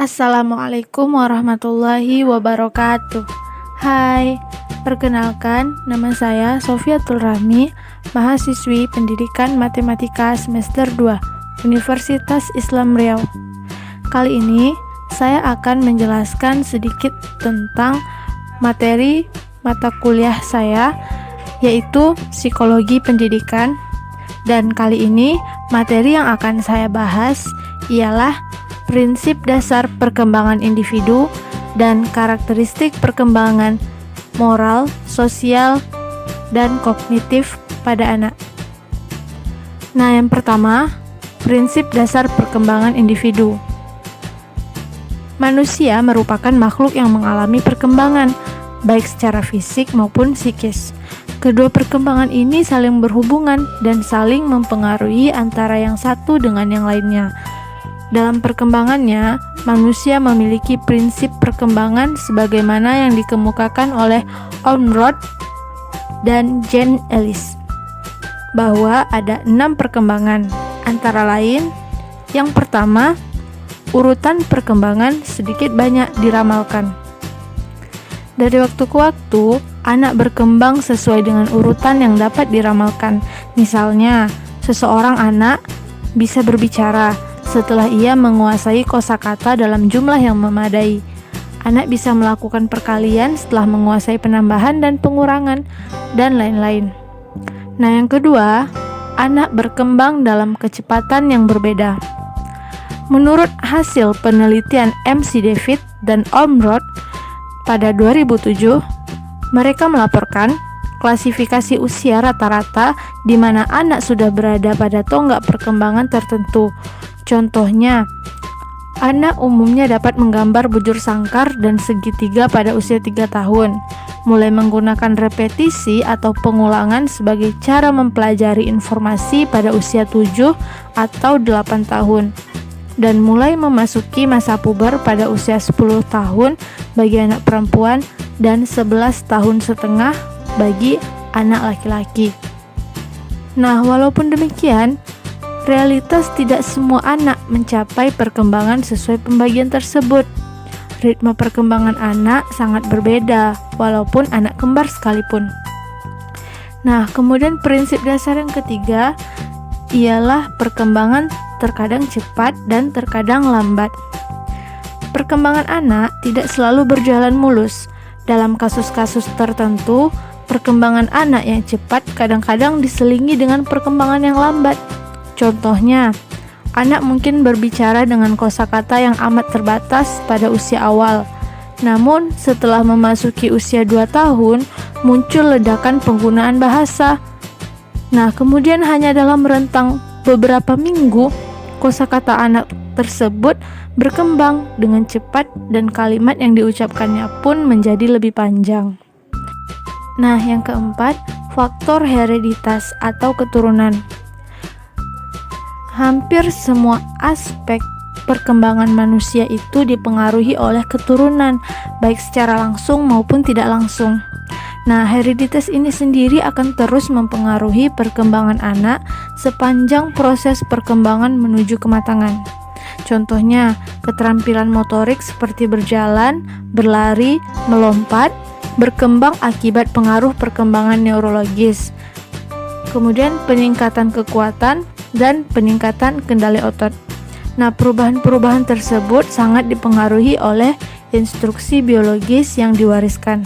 Assalamualaikum warahmatullahi wabarakatuh. Hai, perkenalkan nama saya Sofiatul Rahmi, mahasiswi Pendidikan Matematika semester 2, Universitas Islam Riau. Kali ini saya akan menjelaskan sedikit tentang materi mata kuliah saya, yaitu Psikologi Pendidikan. Dan kali ini materi yang akan saya bahas ialah prinsip dasar perkembangan individu dan karakteristik perkembangan moral, sosial, dan kognitif pada anak. Nah, yang pertama, prinsip dasar perkembangan individu. Manusia merupakan makhluk yang mengalami perkembangan, baik secara fisik maupun psikis. Kedua perkembangan ini saling berhubungan dan saling mempengaruhi antara yang satu dengan yang lainnya. Dalam perkembangannya, manusia memiliki prinsip perkembangan sebagaimana yang dikemukakan oleh Ormrod dan Jane Ellis, bahwa ada 6 perkembangan, antara lain, yang pertama, urutan perkembangan sedikit banyak diramalkan. Dari waktu ke waktu, anak berkembang sesuai dengan urutan yang dapat diramalkan. Misalnya, seseorang anak bisa berbicara setelah ia menguasai kosakata dalam jumlah yang memadai. Anak bisa melakukan perkalian setelah menguasai penambahan dan pengurangan, dan lain-lain. Nah, yang kedua, anak berkembang dalam kecepatan yang berbeda. Menurut hasil penelitian MC David dan Ormrod pada 2007, mereka melaporkan klasifikasi usia rata-rata di mana anak sudah berada pada tonggak perkembangan tertentu. Contohnya, anak umumnya dapat menggambar bujur sangkar dan segitiga pada usia 3 tahun, mulai menggunakan repetisi atau pengulangan sebagai cara mempelajari informasi pada usia 7 atau 8 tahun, dan mulai memasuki masa puber pada usia 10 tahun bagi anak perempuan dan 11 tahun setengah bagi anak laki-laki. Nah, walaupun demikian, realitas tidak semua anak mencapai perkembangan sesuai pembagian tersebut. Ritme perkembangan anak sangat berbeda, walaupun anak kembar sekalipun. Nah, kemudian prinsip dasar yang ketiga ialah perkembangan terkadang cepat dan terkadang lambat. Perkembangan anak tidak selalu berjalan mulus. Dalam kasus-kasus tertentu, perkembangan anak yang cepat kadang-kadang diselingi dengan perkembangan yang lambat. Contohnya, anak mungkin berbicara dengan kosakata yang amat terbatas pada usia awal. Namun, setelah memasuki usia 2 tahun, muncul ledakan penggunaan bahasa. Nah, kemudian hanya dalam rentang beberapa minggu, kosakata anak tersebut berkembang dengan cepat dan kalimat yang diucapkannya pun menjadi lebih panjang. Nah, yang keempat, faktor hereditas atau keturunan. Hampir semua aspek perkembangan manusia itu dipengaruhi oleh keturunan, baik secara langsung maupun tidak langsung. Nah, hereditas ini sendiri akan terus mempengaruhi perkembangan anak sepanjang proses perkembangan menuju kematangan. Contohnya, keterampilan motorik seperti berjalan, berlari, melompat, berkembang akibat pengaruh perkembangan neurologis. Kemudian peningkatan kekuatan dan peningkatan kendali otot. Nah, perubahan-perubahan tersebut sangat dipengaruhi oleh instruksi biologis yang diwariskan.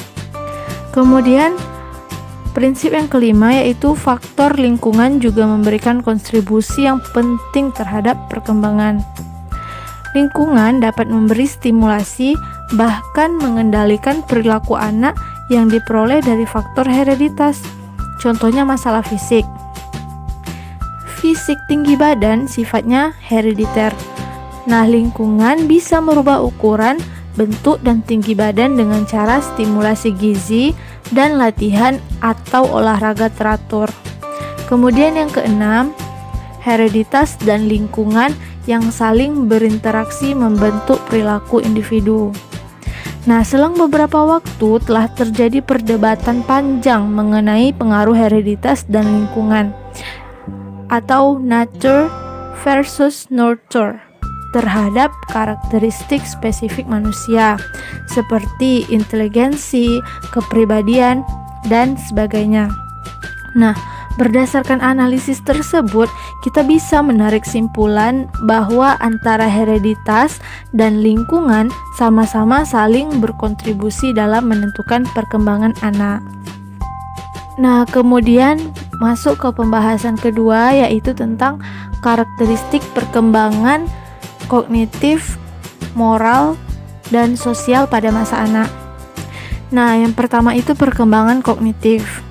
Kemudian, prinsip yang kelima yaitu faktor lingkungan juga memberikan kontribusi yang penting terhadap perkembangan. Lingkungan dapat memberi stimulasi, bahkan mengendalikan perilaku anak yang diperoleh dari faktor hereditas. Contohnya masalah fisik. Fisik tinggi badan sifatnya herediter. Nah, lingkungan bisa merubah ukuran, bentuk, dan tinggi badan dengan cara stimulasi gizi dan latihan atau olahraga teratur. Kemudian yang keenam, hereditas dan lingkungan yang saling berinteraksi membentuk perilaku individu. Nah, selang beberapa waktu telah terjadi perdebatan panjang mengenai pengaruh hereditas dan lingkungan, atau nature versus nurture. terhadap karakteristik spesifik manusia seperti inteligensi, kepribadian, dan sebagainya. Nah, berdasarkan analisis tersebut, kita bisa menarik simpulan bahwa antara hereditas dan lingkungan sama-sama saling berkontribusi dalam menentukan perkembangan anak. Nah, kemudian masuk ke pembahasan kedua, yaitu tentang karakteristik perkembangan kognitif, moral, dan sosial pada masa anak. Nah, yang pertama itu perkembangan kognitif.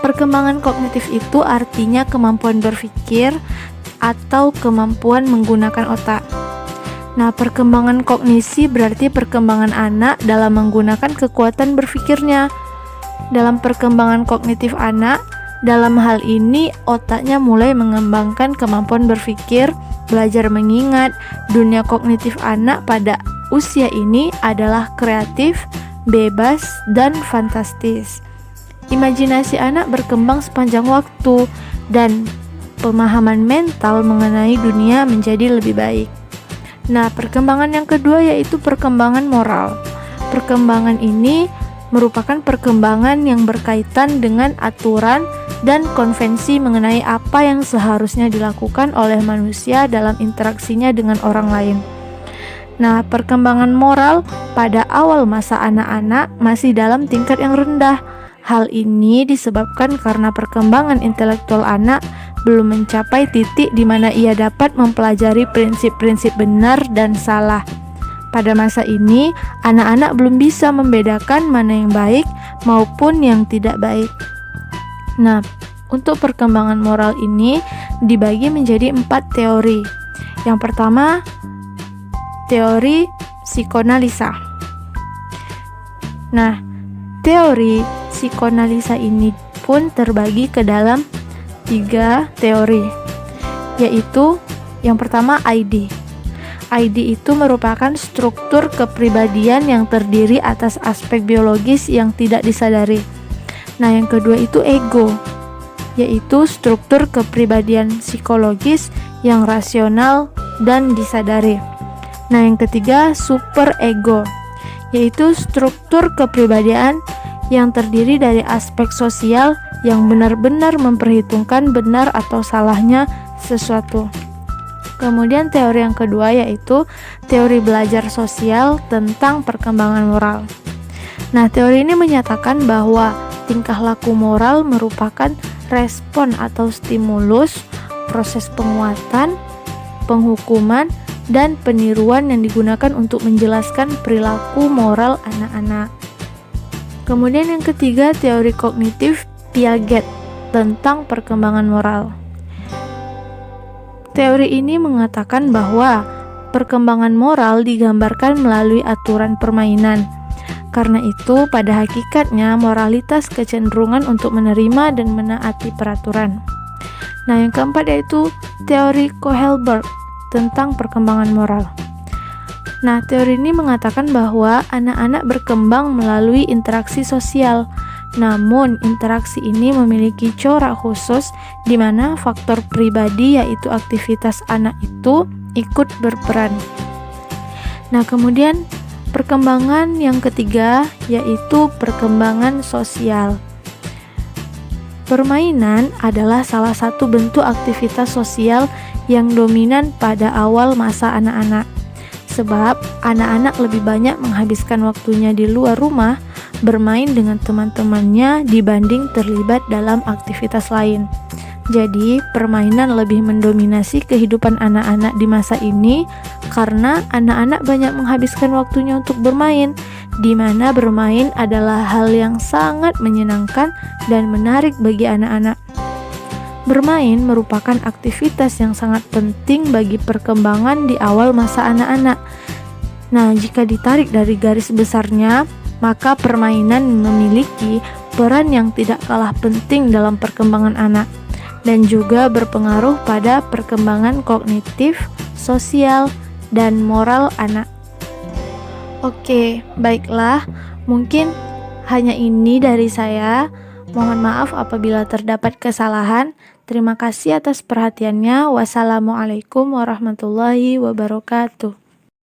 Perkembangan kognitif itu artinya kemampuan berpikir atau kemampuan menggunakan otak. Nah, perkembangan kognisi berarti perkembangan anak dalam menggunakan kekuatan berpikirnya. Dalam perkembangan kognitif anak, dalam hal ini otaknya mulai mengembangkan kemampuan berpikir, belajar mengingat. Dunia kognitif anak pada usia ini adalah kreatif, bebas, dan fantastis. Imajinasi anak berkembang sepanjang waktu dan pemahaman mental mengenai dunia menjadi lebih baik. Nah, perkembangan yang kedua yaitu perkembangan moral. Perkembangan ini merupakan perkembangan yang berkaitan dengan aturan dan konvensi mengenai apa yang seharusnya dilakukan oleh manusia dalam interaksinya dengan orang lain. Nah, perkembangan moral pada awal masa anak-anak masih dalam tingkat yang rendah. Hal ini disebabkan karena perkembangan intelektual anak belum mencapai titik di mana ia dapat mempelajari prinsip-prinsip benar dan salah. Pada masa ini, anak-anak belum bisa membedakan mana yang baik maupun yang tidak baik. Nah, untuk perkembangan moral ini dibagi menjadi 4 teori. Yang pertama, teori psikoanalisa. Nah, teori psikoanalisa ini pun terbagi ke dalam 3 teori, yaitu yang pertama ID. ID itu merupakan struktur kepribadian yang terdiri atas aspek biologis yang tidak disadari. Nah, yang kedua itu ego, yaitu struktur kepribadian psikologis yang rasional dan disadari. Nah, yang ketiga super ego, yaitu struktur kepribadian yang terdiri dari aspek sosial yang benar-benar memperhitungkan benar atau salahnya sesuatu. Kemudian teori yang kedua yaitu teori belajar sosial tentang perkembangan moral. Nah, teori ini menyatakan bahwa tingkah laku moral merupakan respon atau stimulus, proses penguatan, penghukuman, dan peniruan yang digunakan untuk menjelaskan perilaku moral anak-anak. Kemudian yang ketiga, teori kognitif Piaget tentang perkembangan moral. Teori ini mengatakan bahwa perkembangan moral digambarkan melalui aturan permainan. Karena itu, pada hakikatnya moralitas kecenderungan untuk menerima dan menaati peraturan. Nah, yang keempat yaitu teori Kohlberg tentang perkembangan moral. Nah, teori ini mengatakan bahwa anak-anak berkembang melalui interaksi sosial. Namun, interaksi ini memiliki corak khusus di mana faktor pribadi yaitu aktivitas anak itu ikut berperan. Nah, kemudian perkembangan yang ketiga yaitu perkembangan sosial. Permainan adalah salah satu bentuk aktivitas sosial yang dominan pada awal masa anak-anak. Sebab anak-anak lebih banyak menghabiskan waktunya di luar rumah bermain dengan teman-temannya dibanding terlibat dalam aktivitas lain. Jadi, permainan lebih mendominasi kehidupan anak-anak di masa ini karena anak-anak banyak menghabiskan waktunya untuk bermain, di mana bermain adalah hal yang sangat menyenangkan dan menarik bagi anak-anak. Bermain merupakan aktivitas yang sangat penting bagi perkembangan di awal masa anak-anak. Nah, jika ditarik dari garis besarnya, maka permainan memiliki peran yang tidak kalah penting dalam perkembangan anak dan juga berpengaruh pada perkembangan kognitif, sosial, dan moral anak. Oke, baiklah, mungkin hanya ini dari saya. Mohon maaf apabila terdapat kesalahan. Terima kasih atas perhatiannya. Wassalamualaikum warahmatullahi wabarakatuh.